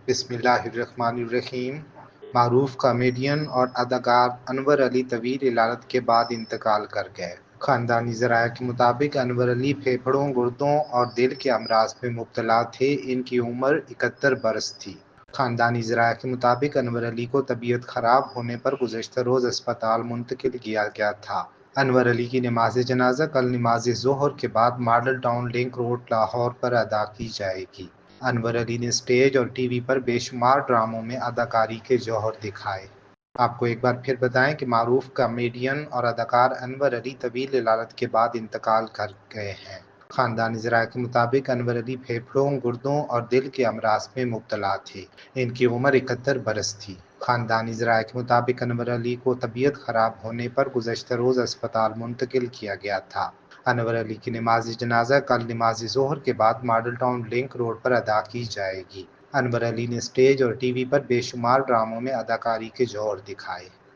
بسم اللہ الرحمن الرحیم۔ معروف کامیڈین اور اداکار انور علی طویل علالت کے بعد انتقال کر گئے۔ خاندانی ذرائع کے مطابق انور علی پھیپھڑوں، گردوں اور دل کے امراض میں مبتلا تھے۔ ان کی عمر 71 برس تھی۔ خاندانی ذرائع کے مطابق انور علی کو طبیعت خراب ہونے پر گزشتہ روز اسپتال منتقل کیا گیا تھا۔ انور علی کی نماز جنازہ کل نماز ظہر کے بعد model town link road Lahore پر ادا کی جائے گی۔ انور علی نے اسٹیج اور ٹی وی پر بے شمار ڈراموں میں اداکاری کے جوہر دکھائے۔ آپ کو ایک بار پھر بتائیں کہ معروف کامیڈین اور اداکار انور علی طویل علالت کے بعد انتقال کر گئے ہیں۔ خاندانی ذرائع کے مطابق انور علی پھیپھڑوں، گردوں اور دل کے امراض میں مبتلا تھے۔ ان کی عمر 71 برس تھی۔ خاندانی ذرائع کے مطابق انور علی کو طبیعت خراب ہونے پر گزشتہ روز اسپتال منتقل کیا گیا تھا۔ انور علی کی نماز جنازہ کل نماز ظہر کے بعد ماڈل ٹاؤن لنک روڈ پر ادا کی جائے گی۔ انور علی نے اسٹیج اور ٹی وی پر بے شمار ڈراموں میں اداکاری کے جوہر دکھائے۔